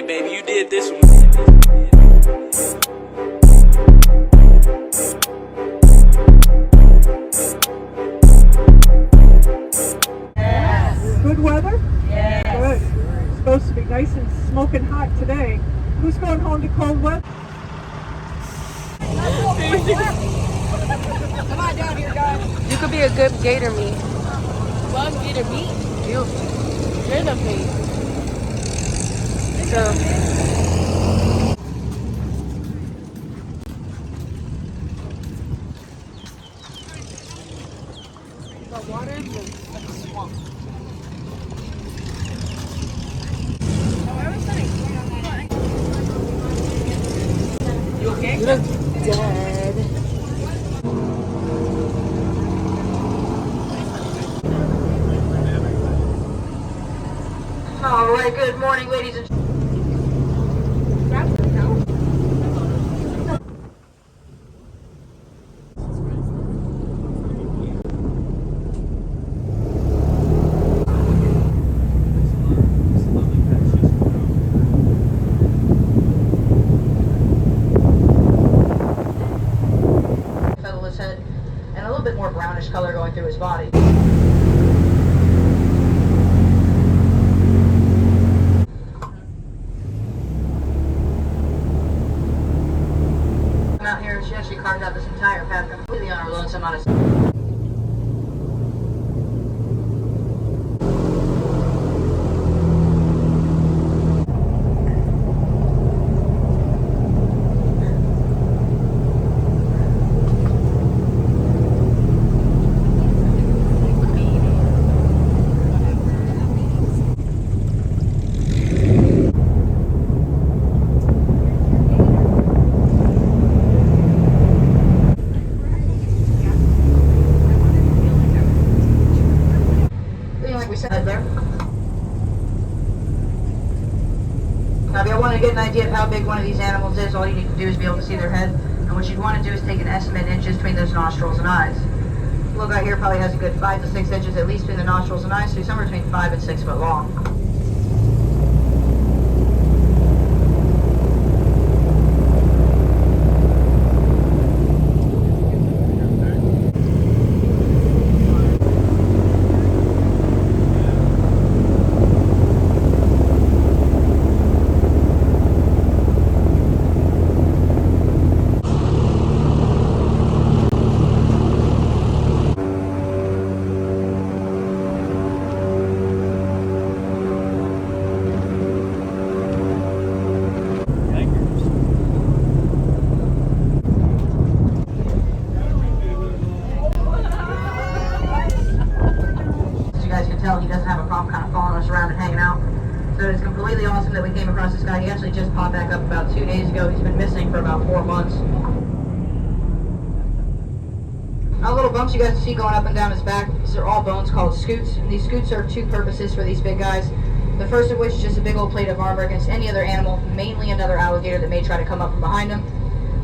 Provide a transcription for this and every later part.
Hey baby, you did this one. Good weather? Yes. Good. It's supposed to be nice and smoking hot today. Who's going home to cold weather? Come on down here, guys. You could be a good gator meat. Love gator meat. You're the meat. So. The water is like a swamp. You okay? You look dead. All right, good morning, ladies and gentlemen. Feather his head, and a little bit more brownish color going through his body. Out here, she actually carved out this entire path completely on her lonesome on a there. Now if you want to get an idea of how big one of these animals is, all you need to do is be able to see their head. And what you'd want to do is take an estimate in inches between those nostrils and eyes. The little guy here probably has a good 5 to 6 inches at least between the nostrils and eyes, so he's somewhere between 5 and 6 foot long. He doesn't have a problem kind of following us around and hanging out. So it's completely awesome that we came across this guy. He actually just popped back up about 2 days ago. He's been missing for about 4 months. Now little bumps you guys see going up and down his back, these are all bones called scoots. And these scoots serve 2 purposes for these big guys. The first of which is just a big old plate of armor against any other animal, mainly another alligator that may try to come up from behind them.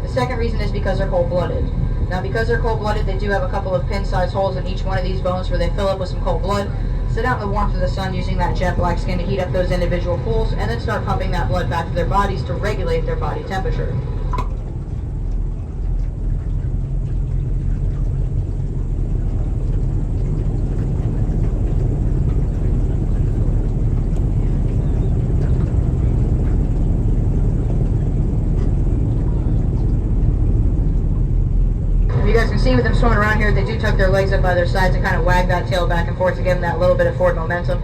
The second reason is because they're cold-blooded. Now because they're cold-blooded, they do have a couple of pin-sized holes in each one of these bones where they fill up with some cold blood. Sit out in the warmth of the sun using that jet black skin to heat up those individual pools, and then start pumping that blood back to their bodies to regulate their body temperature. You guys can see with them swimming around here, they do tuck their legs up by their sides and kind of wag that tail back and forth to give them that little bit of forward momentum.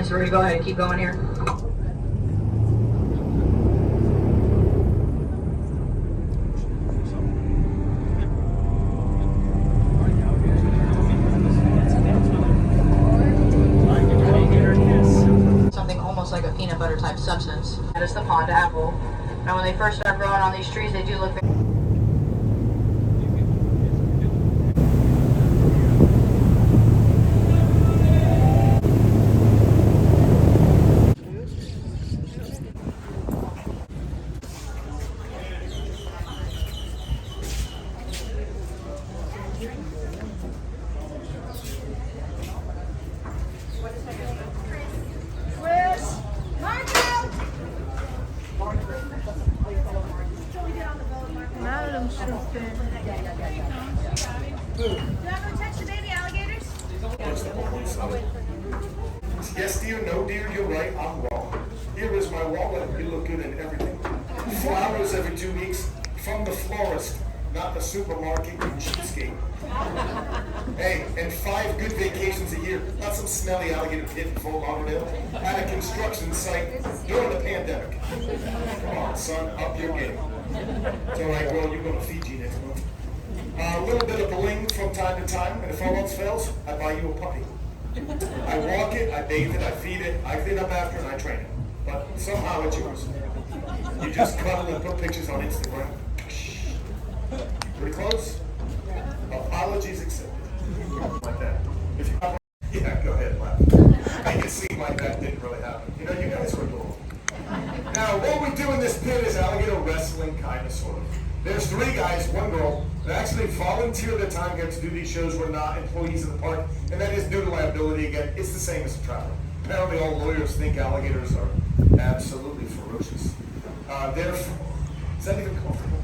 in, so we're gonna go ahead and keep going here. Something almost like a peanut butter type substance. That is the pond apple. Now when they first start growing on these trees, they do look very Yes, dear, no, dear, you're right, I'm wrong. Here is my wallet, you look good in everything. Flowers every 2 weeks from the florist, not the supermarket, you cheapskate. Hey, and 5 good vacations a year, not some smelly alligator pit in Fort Lauderdale, at a construction site during the pandemic. Come on, son, up your game. It's all right, girl, you're going to Fiji next month. A little bit of bling from time to time, and if all else fails, I buy you a puppy. I walk it, I bathe it, I feed it, I clean up after, and I train it. But somehow it's yours. You just cuddle and put pictures on Instagram. Pretty close? Apologies accepted. Like that. If you yeah, go ahead, laugh. Make it seem like that didn't really happen. You know, you guys were adorable. Now, what we do in this pit is alligator wrestling, kind of, sort of. There's 3 guys, 1 girl, that actually volunteer their time here to do these shows. We're not employees of the park, and that is due to liability. Again, it's the same as a traveler. Apparently all lawyers think alligators are absolutely ferocious. Therefore, is that even comfortable?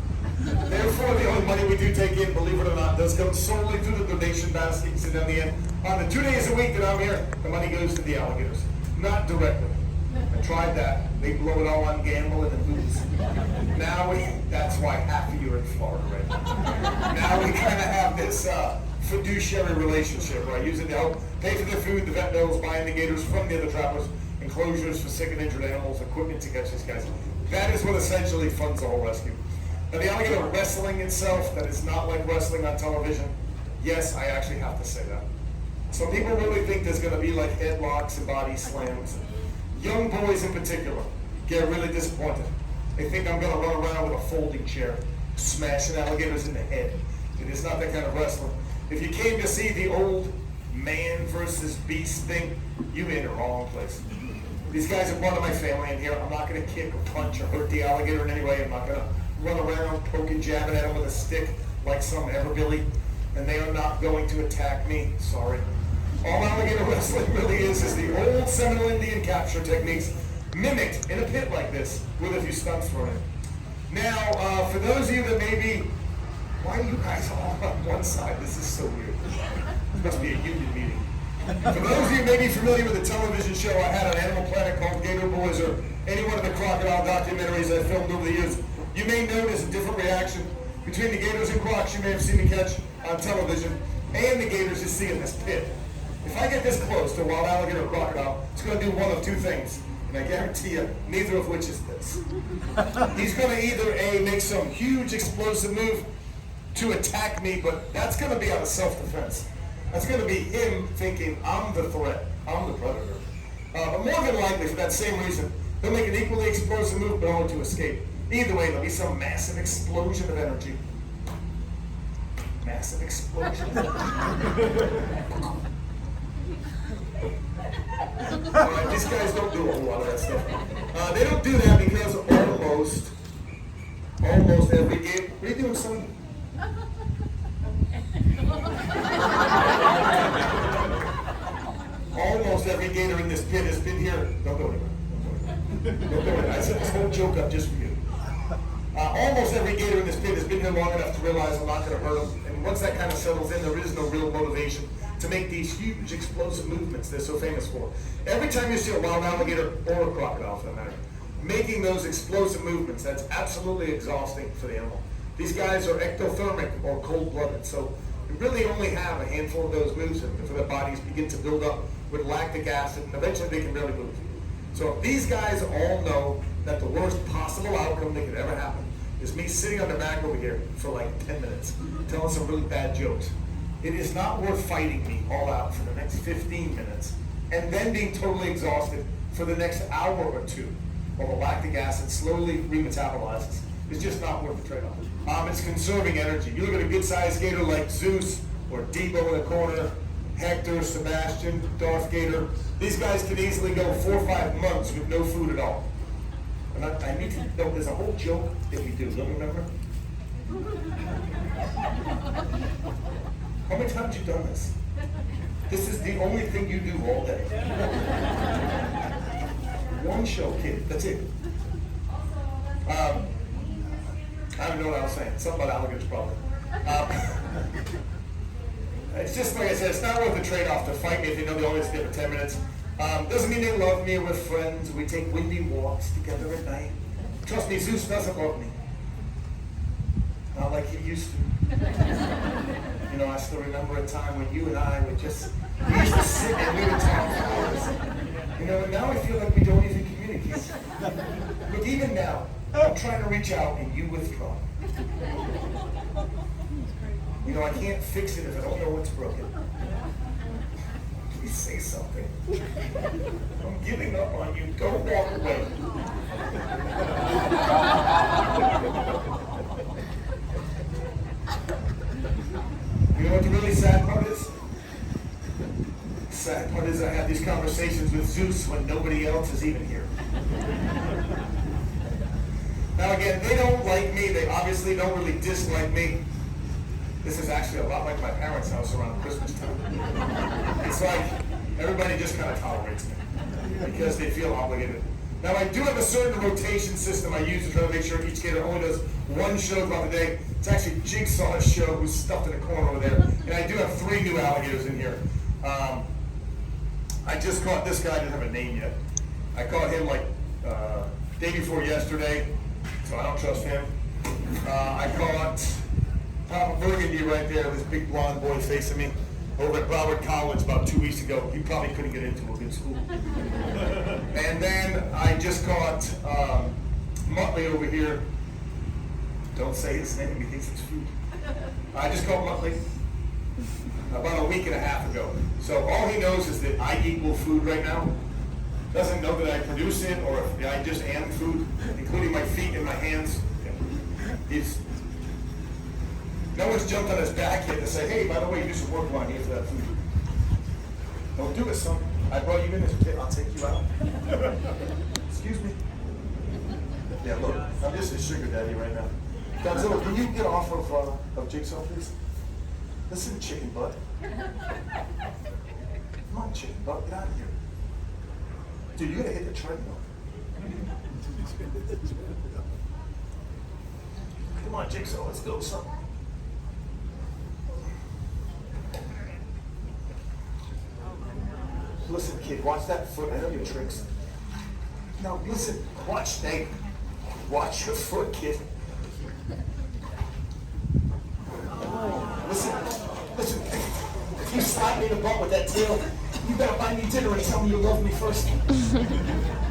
Therefore, the only money we do take in, believe it or not, does come solely through the donation baskets, and in the end, on the 2 days a week that I'm here, the money goes to the alligators, not directly. I tried that. They blow it all on gambling and booze. Now that's why half of you are in Florida right now. Now we kind of have this fiduciary relationship where I use it to help pay for their food, the vet bills, buying the gators from the other travelers, enclosures for sick and injured animals, equipment to catch these guys. That is what essentially funds the whole rescue. Now the alligator wrestling itself, that is not like wrestling on television. Yes, I actually have to say that. Some people really think there's going to be like headlocks and body slams. Young boys in particular get really disappointed. They think I'm going to run around with a folding chair, smashing alligators in the head. It is not that kind of wrestling. If you came to see the old man versus beast thing, you in the wrong place. These guys are part of my family in here. I'm not going to kick or punch or hurt the alligator in any way. I'm not going to run around poking, jabbing at him with a stick like some everbilly. And they are not going to attack me. Sorry. All alligator wrestling really is the old Seminole Indian capture techniques mimicked in a pit like this with a few stunts thrown in. Now, for those of you that may be, why are you guys all on one side? This is so weird. This must be a union meeting. For those of you who may be familiar with the television show I had on Animal Planet called Gator Boys, or any one of the crocodile documentaries I filmed over the years, you may notice a different reaction between the gators and crocs you may have seen me catch on television and the gators you see in this pit. If I get this close to a wild alligator or crocodile, it's going to do one of 2 things. And I guarantee you, neither of which is this. He's going to either A, make some huge explosive move to attack me, but that's going to be out of self-defense. That's going to be him thinking, I'm the threat, I'm the predator. But more than likely, for that same reason, he'll make an equally explosive move, but only to escape. Either way, there'll be some massive explosion of energy. Massive explosion. Alright, these guys don't do a whole lot of that stuff. They don't do that because almost every game. What are you doing, son? Almost every gator in this pit has been here. Don't go anywhere. Don't go anywhere. I set this whole joke up just for you. Almost every gator in this pit has been here long enough to realize I'm not going to hurt them. And once that kind of settles in, there is no real motivation to make these huge explosive movements they're so famous for. Every time you see a wild alligator, or a crocodile for that matter, making those explosive movements, that's absolutely exhausting for the animal. These guys are ectothermic or cold-blooded, so we really only have a handful of those moves before their bodies begin to build up with lactic acid, and eventually they can barely move. So if these guys all know that the worst possible outcome that could ever happen is me sitting on the back over here for like 10 minutes, telling some really bad jokes, it is not worth fighting me all out for the next 15 minutes, and then being totally exhausted for the next hour or two, while the lactic acid slowly remetabolizes. It's just not worth the trade-off. It's conserving energy. You look at a good-sized gator like Zeus, or Debo in the corner, Hector, Sebastian, Darth Gator. These guys can easily go 4 or 5 months with no food at all. And I need to know, there's a whole joke that we do, don't you remember? How many times have you done this? This is the only thing you do all day. One show, kid, that's it. I don't know what I was saying. Something about alligators, probably. It's just like I said, it's not worth the trade-off to fight me if they know they only stay for 10 minutes. Doesn't mean they love me or we're friends. We take windy walks together at night. Trust me, Zeus doesn't love me. Not like he used to. You know, I still remember a time when you and I would just, we used to sit and we would talk for hours. You know, and now I feel like we don't even communicate. Look, even now, I'm trying to reach out and you withdraw. You know, I can't fix it if I don't know what's broken. Please say something. I'm giving up on you. Don't walk away. You know what the really sad part is? The sad part is I have these conversations with Zeus when nobody else is even here. Now again, they don't like me. They obviously don't really dislike me. This is actually a lot like my parents' house around Christmas time. It's like everybody just kind of tolerates me because they feel obligated. Now I do have a certain rotation system I use to try to make sure each gator only does one show throughout the day. It's actually Jigsaw's show, who's stuffed in a corner over there. And I do have 3 new alligators in here. I just caught this guy, didn't have a name yet. I caught him like day before yesterday, so I don't trust him. I caught Papa Burgundy right there, this big blonde boy facing me, over at Broward College about 2 weeks ago. He probably couldn't get into a good school. And then I just caught Muttley over here. Don't say his name, he thinks it's food. I just caught Muttley about a week and a half ago. So all he knows is that I equal food right now. Doesn't know that I produce it or if I just am food, including my feet and my hands. No one's jumped on his back yet to say, hey, by the way, you do some work around here for that food. Don't do it, son. I brought you in as a kid. I'll take you out. Excuse me. Yeah, look, I'm just a sugar daddy right now. Godzilla, can you get off of Jigsaw, please? Listen, chicken butt. Come on, chicken butt, get out of here. Dude, you gotta hit the treadmill. Come on, Jigsaw, let's go, son. Listen, kid, watch that foot. I know your tricks. No, listen, watch your foot, kid. Listen, if you slap me in the butt with that tail, you better buy me dinner and tell me you love me first.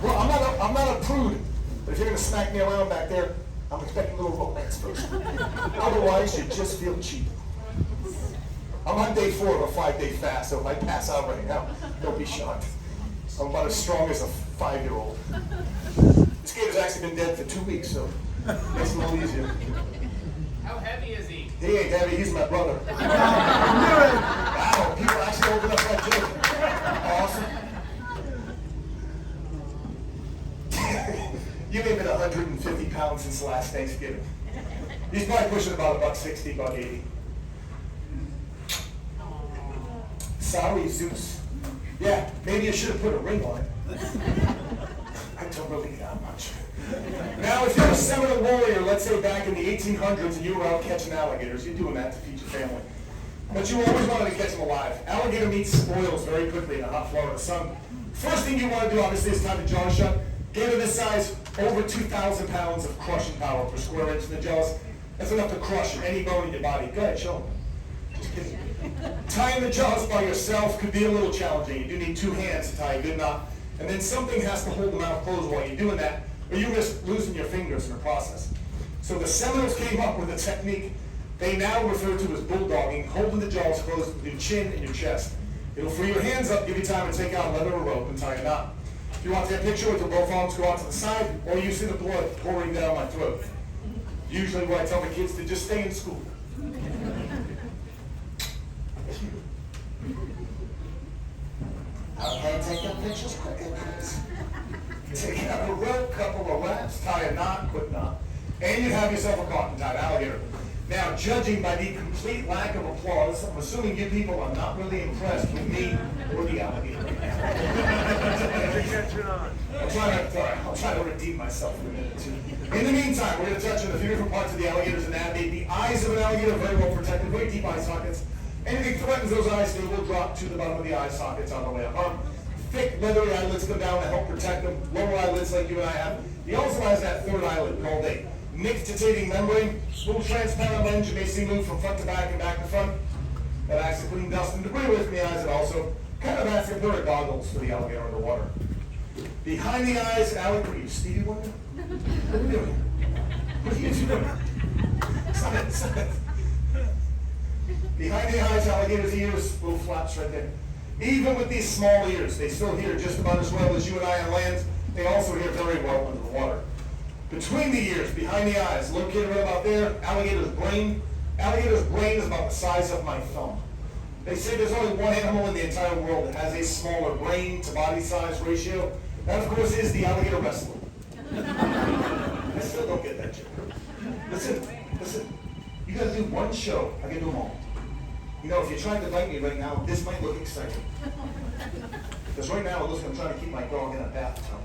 Well, I'm not a prude, but if you're gonna smack me around back there, I'm expecting a little romance first. Otherwise, you just feel cheap. I'm on day 4 of a 5-day fast, so if I pass out right now, don't be shocked. I'm about as strong as a 5-year-old. This gator's actually been dead for 2 weeks, so makes it a little easier. How heavy is he? He ain't heavy, he's my brother. Wow, people actually open up that joke. Awesome. You may have been 150 pounds since last Thanksgiving. He's probably pushing about $160, $180. Sorry, Zeus. Yeah, maybe you should have put a ring on it. I don't really that much. Now, if you're a Seminole warrior, let's say back in the 1800s, and you were out catching alligators, you're doing that to feed your family. But you always wanted to catch them alive. Alligator meat spoils very quickly in the hot Florida sun. First thing you want to do, obviously, is time to jaw shut. Gator this size, over 2,000 pounds of crushing power per square inch in the jaws. That's enough to crush any bone in your body. Go ahead, show them. Just kidding. Tying the jaws by yourself could be a little challenging. You do need 2 hands to tie a good knot. And then something has to hold the mouth closed while you're doing that, or you risk losing your fingers in the process. So the Seminoles came up with a technique they now refer to as bulldogging, holding the jaws closed with your chin and your chest. It'll free your hands up, give you time to take out a leather or rope and tie a knot. If you want that picture with the both arms go out to the side, or you see the blood pouring down my throat. Usually what I tell the kids to just stay in school. Okay, take your pictures quickly, please. Take out a rope, couple of wraps, tie a knot, quick knot. And you have yourself a cotton-tied alligator. Now, judging by the complete lack of applause, I'm assuming you people are not really impressed with me or the alligator. I'll try to redeem myself for a minute or two. In the meantime, we're going to touch on a few different parts of the alligator's anatomy. The eyes of an alligator are very well protected, very deep eye sockets. Anything threatens those eyes, they will drop to the bottom of the eye sockets on the way up. Thick leathery eyelids come down to help protect them. Lower eyelids like you and I have. He also has that third eyelid called a nictitating membrane. Little transparent lens you may see move from front to back and back to front. That acts to clean dust and debris away from the eyes. It also kind of acts like pair of goggles for the alligator underwater. Behind the eyes, alligator, are you Stevie Wonder? What are you doing? What are you doing? Stop it. Behind the eyes, alligators' ears, little flaps right there. Even with these small ears, they still hear just about as well as you and I on land. They also hear very well under the water. Between the ears, behind the eyes, located right about there, alligator's brain. Alligator's brain is about the size of my thumb. They say there's only one animal in the entire world that has a smaller brain to body size ratio. That, of course, is the alligator wrestler. I still don't get that joke. Listen. You gotta do one show. I can do them all. You know, if you're trying to bite me right now, this might look exciting. Because right now, listen, I'm trying to keep my dog in a bathtub.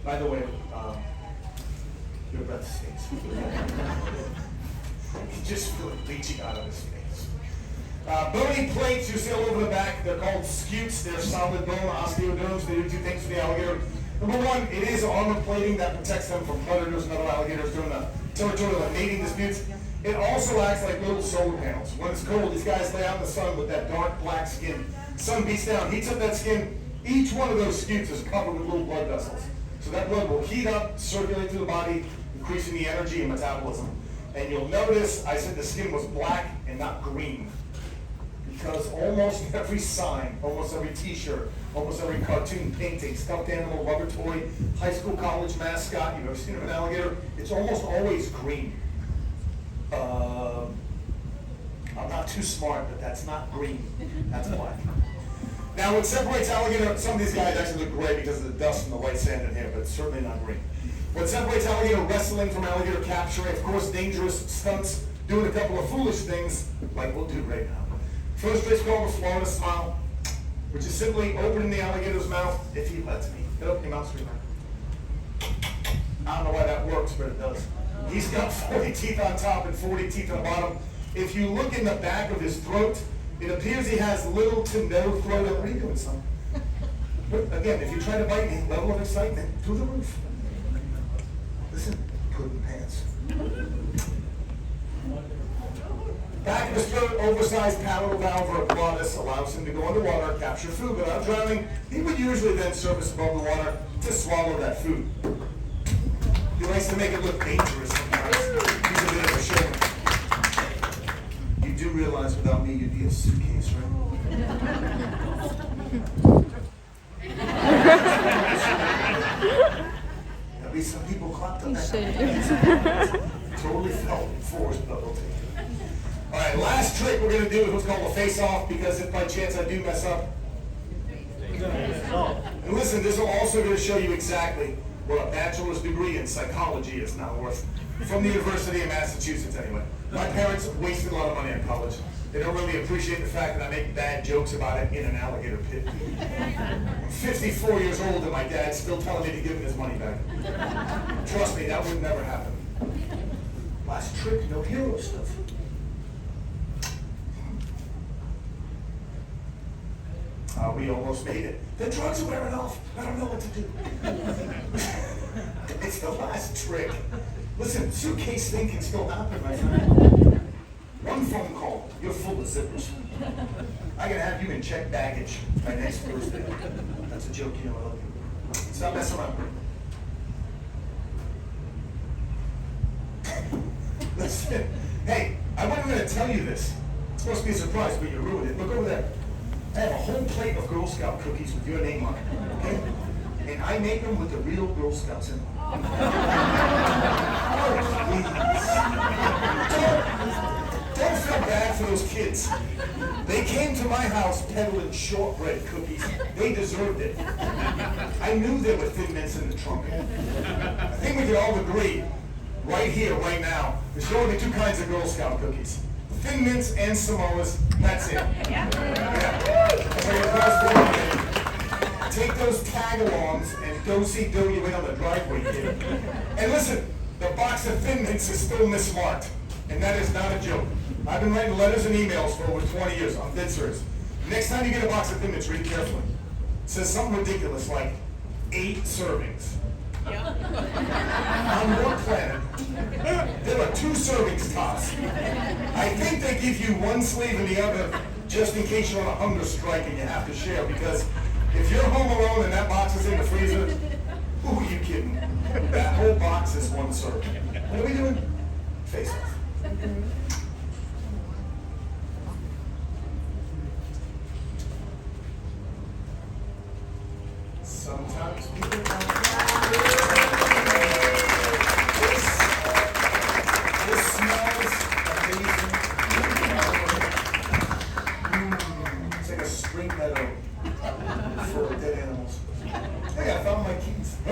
By the way, your breath stinks. You just feel it leaching out of his face. Bony plates you see all over the back, they're called scutes. They're solid bone osteoderms. They do 2 things for the alligator. Number 1, it is armor plating that protects them from predators and other alligators during the territorial and mating disputes. It also acts like little solar panels. When it's cold, these guys lay out in the sun with that dark black skin. Sun beats down, heats up that skin. Each one of those scutes is covered with little blood vessels. So that blood will heat up, circulate through the body, increasing the energy and metabolism. And you'll notice I said the skin was black and not green. Because almost every sign, almost every t-shirt, almost every cartoon painting, stuffed animal, rubber toy, high school, college mascot, you've ever seen of an alligator, it's almost always green. I'm not too smart, but that's not green. That's black. Now, what separates alligator, some of these guys actually look gray because of the dust and the white sand in here, but it's certainly not green. What separates alligator wrestling from alligator capturing, of course, dangerous stunts, doing a couple of foolish things, like we'll do right now. First trick's called the Florida Smile, which is simply opening the alligator's mouth, if he lets me. Get open your mouth, sweetheart. I don't know why that works, but it does. He's got 40 teeth on top and 40 teeth on the bottom. If you look in the back of his throat, it appears he has little to no throat. What are you doing, son? Again, if you try to bite me, level of excitement through the roof. Listen, pudding pants. Back of his throat, oversized palatal valve or a glottis allows him to go underwater, capture food without drowning. He would usually then surface above the water to swallow that food. He likes to make it look dangerous sometimes. He's a bit of a showman. You do realize without me you'd be a suitcase, right? At least some people clapped on that. Totally felt forced bubble tea. All right, last trick we're going to do is what's called a face-off, because if by chance I do mess up. And listen, this will also going to show you exactly what a bachelor's degree in psychology is now worth. From the University of Massachusetts, anyway. My parents wasted a lot of money on college. They don't really appreciate the fact that I make bad jokes about it in an alligator pit. I'm 54 years old and my dad's still telling me to give him his money back. Trust me, that would never happen. Last trick, no hero stuff. We almost made it. The drugs are wearing off. I don't know what to do. It's the last trick. Listen, suitcase thing can still happen, my friend. One phone call, you're full of zippers. I can have you in checked baggage by next Thursday. That's a joke, you know I love you. Stop messing around. Listen, hey, I wasn't going to tell you this. It's supposed to be a surprise, but you ruined it. Look over there. I have a whole plate of Girl Scout cookies with your name on it, okay? And I make them with the real Girl Scouts in them. Oh, please. Don't feel bad for those kids. They came to my house peddling shortbread cookies. They deserved it. I knew there were Thin Mints in the trunk. I think we can all agree, right here, right now, there's only two kinds of Girl Scout cookies. Thin Mints and Samoas, that's it. Yeah. So you're supposed to take those tag-alongs and do-see-do you in on the driveway, kid. And listen, the box of Thin Mints is still mismarked. And that is not a joke. I've been writing letters and emails for over 20 years. I'm dead serious. Next time you get a box of Thin Mints, read it carefully. It says something ridiculous like 8 servings. On your planet, there are 2 servings tops. I think they give you one sleeve and the other just in case you're on a hunger strike and you have to share, because if you're home alone and that box is in the freezer, who are you kidding? That whole box is 1 serving. What are we doing? Face off. Sometimes people this smells amazing. It's like a spring meadow for dead animals. Hey, I found my keys. Oh,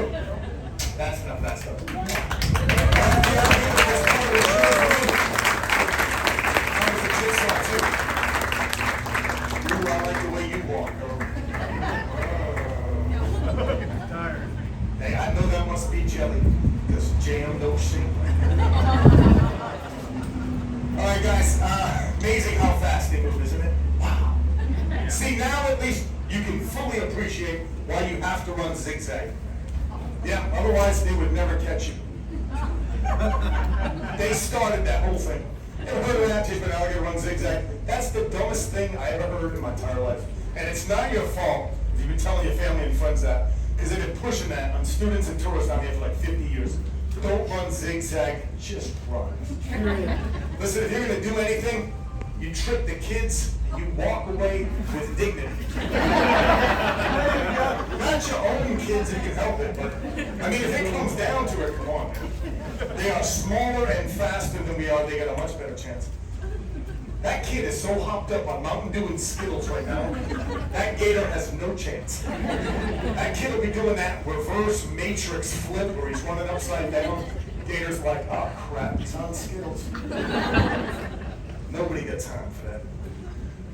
that's enough, that's enough. Ooh, I like the way you walk, girl. Hey, I know that must be jelly, because jam don't shake. Alright guys, amazing how fast they move, isn't it? Wow. See, now at least you can fully appreciate why you have to run zigzag. Yeah, otherwise they would never catch you. They started that whole thing. Ever heard of that? Teach an alligator run zigzag? That's the dumbest thing I ever heard in my entire life. And it's not your fault if you've been telling your family and friends that, because they've been pushing that on students and tourists out here for like 50 years. Don't run zigzag, just run. Listen, if you're going to do anything, you trick the kids, you walk away with dignity. Not your own kids if you can help it, but I mean, if it comes down to it, come on. They are smaller and faster than we are, they got a much better chance. That kid is so hopped up on Mountain Dew and Skittles right now, that gator has no chance. That kid will be doing that reverse matrix flip where he's running upside down. Gator's like, oh crap, he's on Skittles. Nobody got time for that.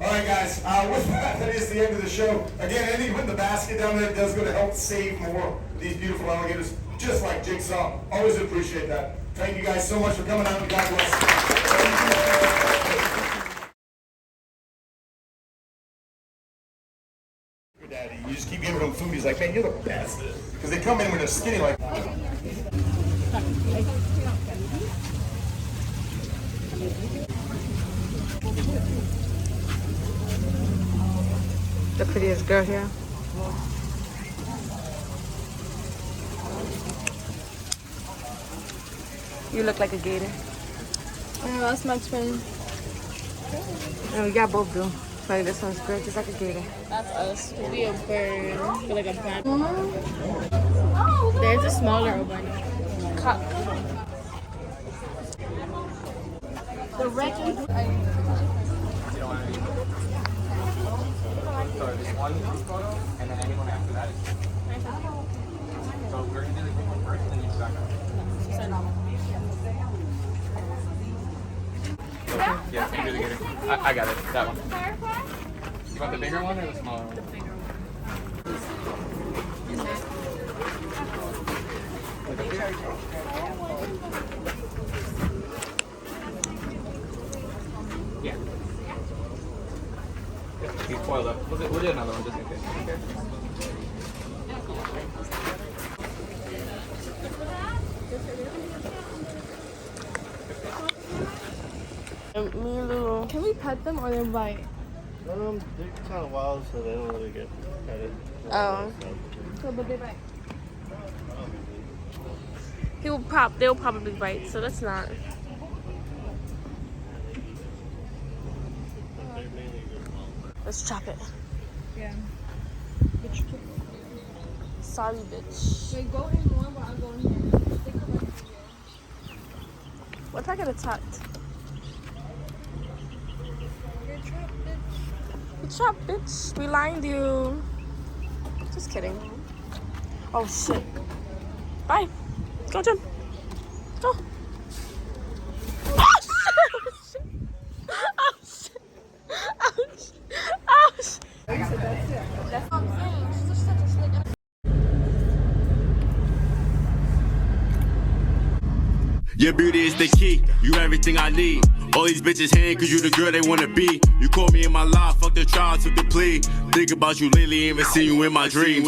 All right, guys, with that is the end of the show. Again, anything with the basket down there does go to help save more of these beautiful alligators, just like Jigsaw. Always appreciate that. Thank you guys so much for coming out, and God bless. Daddy, you just keep giving them food. He's like, man, you're the best. Because they come in when they're skinny like The prettiest girl here. You look like a gator. Oh, that's my twin. Oh, y'all both do. Like this one's great, just like a gator. That's us. We'll be a bird. We're like a bat. There's a smaller albino. Cock. The red one. So this one photo, and then anyone after that is. So we're gonna do the quick one first, and then you back up. Okay. Yeah, you do the gator. I got it. That one. You want the bigger one or the smaller one? The bigger one. Yeah. He's coiled up. We'll do another one just in case. Okay. me and Lulu. Can we pet them or they bite? They're kind of wild, so they don't really get petted. Oh. So, but they bite. They'll probably bite, so that's not. Let's chop it. Yeah. Sorry, bitch. Wait, go in more, but I'll go in here. They come right through you. What if I get attacked? You're trapped, bitch. We chopped, bitch. We lined you. Just kidding. Oh, shit. Bye. Go, Jim. Go. Oh, shit. Oh, shit. Oh, shit. Oh, shit. That's what I'm saying. She's just such a snake. Your beauty is the key, you everything I need. All these bitches hate cause you the girl they wanna be. You called me in my life, fuck the trial, took the plea. Think about you lately, even see you in my dreams.